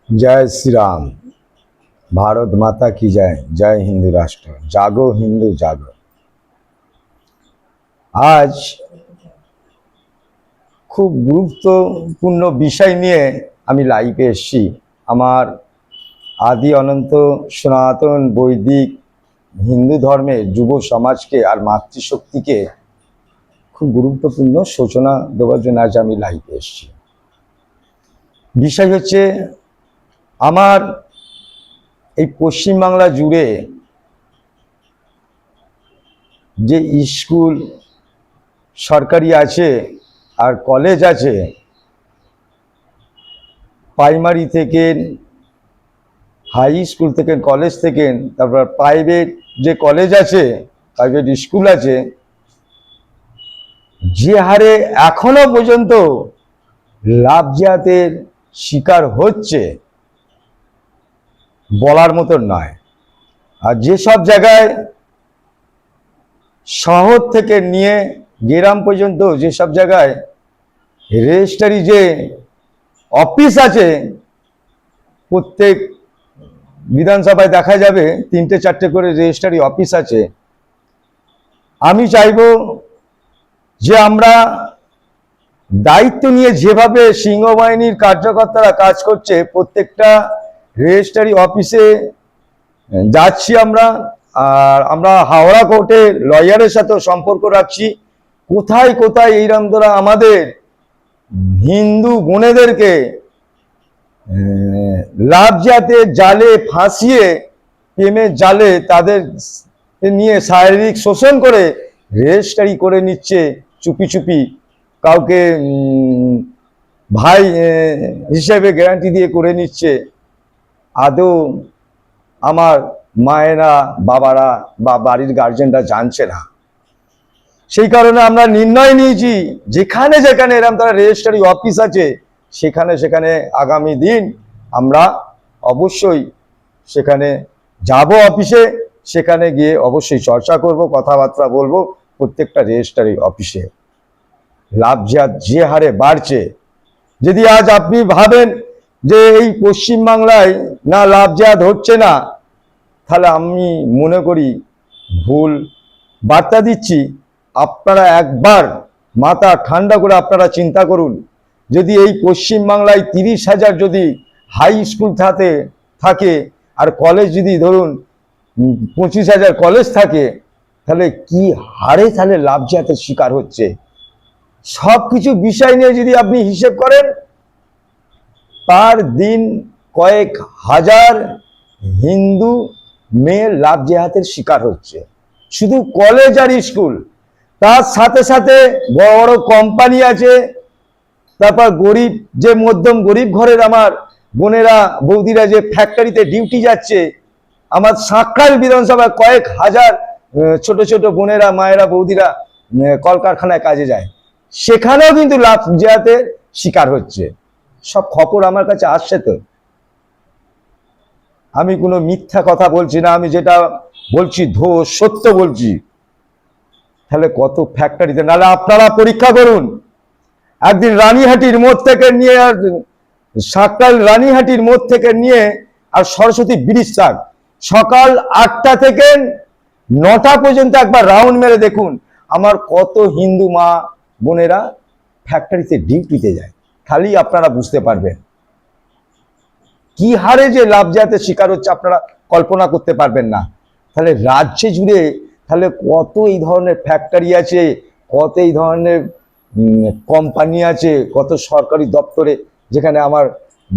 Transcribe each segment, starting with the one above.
जय श्री राम। भारत माता की जय। जय हिंदू राष्ट्र। जागो हिंदू जागो। आज খুব গুরুত্বপূর্ণ বিষয় নিয়ে আমি লাইভে এসেছি। আমার আদি অনন্ত সনাতন বৈদিক হিন্দু ধর্মের যুব সমাজকে আর মাতৃশক্তিকে খুব গুরুত্বপূর্ণ সূচনা দেওয়ার জন্য আজ আমি লাইভে এসেছি। বিষয় হচ্ছে আমার এই পশ্চিমবাংলা জুড়ে যে স্কুল সরকারি আছে আর কলেজ আছে, প্রাইমারি থেকে হাই স্কুল থেকে কলেজ থেকে, তারপর প্রাইভেট যে কলেজ আছে, প্রাইভেট স্কুল আছে, যে হারে এখনো পর্যন্ত লাভজাতের শিকার হচ্ছে বলার মতন নয়। আর যেসব জায়গায় শহর থেকে নিয়ে গ্রাম পর্যন্ত যেসব জায়গায় রেজিস্ট্রারি যে অফিস আছে, প্রত্যেক বিধানসভায় দেখা যাবে 3-4টে করে রেজিস্ট্রারি অফিস আছে। আমি চাইব যে আমরা দায়িত্ব নিয়ে যেভাবে সিংহবাহিনীর কার্যকর্তারা কাজ করছে, প্রত্যেকটা রেজিস্ট্রারি অফিসে যাচ্ছি আমরা, আর আমরা হাওড়া কোর্টে লয়ারের সাথেও সম্পর্ক রাখছি। কোথায় কোথায় এইরকম দ্বারা আমাদের হিন্দু বোনেদেরকে লাভজাতের জালে ফাঁসিয়ে, প্রেমের জালে তাদের নিয়ে শারীরিক শোষণ করে রেজিস্ট্রারি করে নিচ্ছে চুপি চুপি, কাউকে ভাই হিসেবে গ্যারান্টি দিয়ে করে নিচ্ছে। আদৌ আমার মায়েরা, বাবারা বা বাড়ির গার্জেনরা জানছে না। সেই কারণে আমরা নির্ণয় নিয়েছি, যেখানে যেখানে এরকম তারা রেজিস্ট্রারি অফিস আছে সেখানে সেখানে আগামী দিন আমরা অবশ্যই সেখানে যাব অফিসে, সেখানে গিয়ে অবশ্যই চর্চা করব, কথাবার্তা বলবো। প্রত্যেকটা রেজিস্ট্রারি অফিসে লাভজাত যে হারে বাড়ছে, যদি আজ আপনি ভাবেন যে এই পশ্চিমবাংলায় না লাভজাত হচ্ছে না, তাহলে আমি মনে করি ভুল বার্তা দিচ্ছি। আপনারা একবার মাথা ঠান্ডা করে আপনারা চিন্তা করুন, যদি এই পশ্চিমবাংলায় 30,000 যদি হাই স্কুল থাকে আর কলেজ যদি ধরুন 25,000 কলেজ থাকে, তাহলে কি হারে তাহলে লাভজাতের শিকার হচ্ছে। সব কিছু বিষয় নিয়ে যদি আপনি হিসেব করেন, তার দিন কয়েক হাজার হিন্দু মেয়ে লাভজাতের শিকার হচ্ছে, শুধু কলেজ আর স্কুল। তার সাথে সাথে বড় বড় কোম্পানি আছে, তারপর গরিব যে মধ্যম গরিব ঘরের আমার বোনেরা বৌদিরা যে ফ্যাক্টরিতে ডিউটি যাচ্ছে, আমার সাঁকরাইল বিধানসভায় কয়েক হাজার ছোট ছোট বোনেরা, মায়েরা, বৌদিরা কলকারখানায় কাজে যায়, সেখানেও কিন্তু লাভজাতের শিকার হচ্ছে। সব খবর আমার কাছে আসছে। তো আমি কোনো মিথ্যা কথা বলছি না, আমি যেটা বলছি সত্য বলছি। তাহলে কত ফ্যাক্টরিতে, নাহলে আপনারা পরীক্ষা করুন। একদিন রানীহাটির মোড় থেকে নিয়ে, আর সাঁকরাইল রানীহাটির মোড় থেকে নিয়ে আর সরস্বতী ব্রিজ থাক, সকাল 8টা থেকে 9টা পর্যন্ত একবার রাউন্ড মেরে দেখুন, আমার কত হিন্দু মা বোনেরা ফ্যাক্টরিতে ডিউটিতে যায়। খালি আপনারা বুঝতে পারবেন কি হারে যে লাভজাতের শিকার হচ্ছে, আপনারা কল্পনা করতে পারবেন না। তাহলে রাজ্যে জুড়ে তাহলে কত এই ধরনের ফ্যাক্টরি আছে, কত এই ধরনের কোম্পানি আছে, কত সরকারি দপ্তরে যেখানে আমার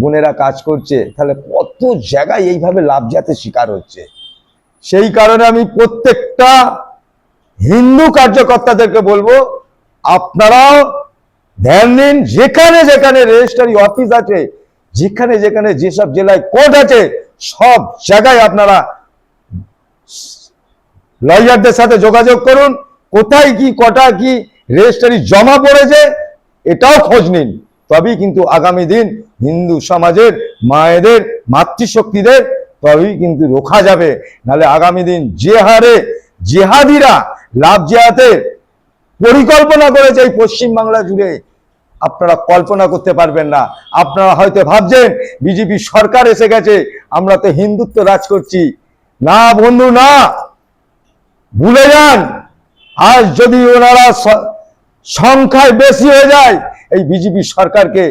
বোনেরা কাজ করছে, তাহলে কত জায়গায় এইভাবে লাভজাতের শিকার হচ্ছে। সেই কারণে আমি প্রত্যেকটা হিন্দু কার্যকর্তাদেরকে বলবো, আপনারাও ধ্যান দিন। যেখানে যেখানে রেজিস্ট্রারি অফিস আছে, যেখানে যেখানে যেসব জেলায় কোর্ট আছে, সব জায়গায় আপনারা লয়ারদের সাথে যোগাযোগ করুন। কোথায় কি কটা কি রেজিস্ট্রারি জমা পড়েছে এটাও খোঁজ নিন, তবেই কিন্তু আগামী দিন হিন্দু সমাজের মায়েদের, মাতৃশক্তিদের তবেই কিন্তু রোখা যাবে। নাহলে আগামী দিন যে হারে জেহাদিরা লাভজাতের পরিকল্পনা করেছে এই পশ্চিমবাংলা জুড়ে, আপনারা কল্পনা করতে পারবেন না। আপনারা হয়তো ভাবছেন বিজেপি সরকার এসে গেছে, আমরা তো হিন্দুত্ব রাজ করছি। না বন্ধু, না, ভুলে যান। আজ যদি ওনারা সংখ্যায় বেশি হয়ে যায়, এই বিজেপি সরকারকে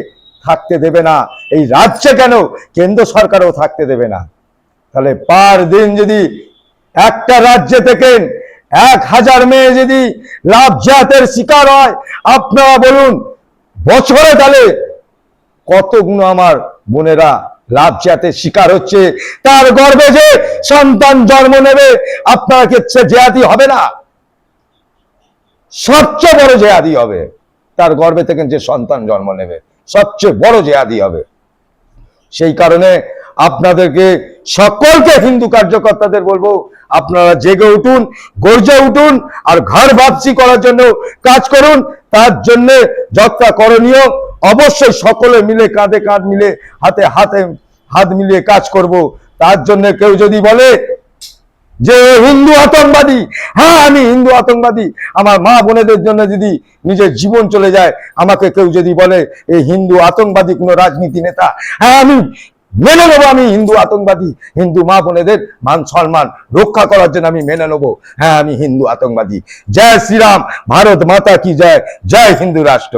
থাকতে দেবে না, এই রাজ্যে কেন কেন্দ্র সরকারও থাকতে দেবে না। তাহলে পার দিন যদি একটা রাজ্যে থেকে 1000 মেয়ে যদি লাভজাতের শিকার হয়, আপনারা বলুন বছরে তাহলে কতগুলো আমার বোনেরা লাভজাতের শিকার হচ্ছে। তার গর্ভে যে সন্তান জন্ম নেবে, আপনারা ক্ষেত্রে জেহাদি হবে না? সবচেয়ে বড় জেহাদি হবে তার গর্ভে থেকে যে সন্তান জন্ম নেবে, সবচেয়ে বড় জেহাদি হবে। সেই কারণে আপনাদেরকে সকলকে হিন্দু কার্যকর্তাদের বলবো, আপনারা জেগে উঠুন, গর্জে উঠুন, আর ঘর বাপসি করার জন্য কাজ করুন। তার জন্য যতটা করণীয় অবশ্যই সকলে মিলে কাঁধে কাঁধ মিলে হাতে হাত মিলিয়ে কাজ করব। তার জন্য কেউ যদি বলে যে হিন্দু আতঙ্কবাদী, হ্যাঁ আমি হিন্দু আতঙ্কবাদী, আমার মা বোনেদের জন্য যদি নিজের জীবন চলে যায়, আমাকে কেউ যদি বলে এই হিন্দু আতঙ্কবাদী কোনো রাজনীতি নেতা, হ্যাঁ আমি মেনে নেবো, আমি হিন্দু আতঙ্কবাদী, হিন্দু মা বোনেদের মান সম্মান রক্ষা করার জন্য আমি মেনে নেবো, হ্যাঁ আমি হিন্দু আতঙ্কবাদী। জয় শ্রীরাম, ভারত মাতা কি জয়, জয় হিন্দু রাষ্ট্র।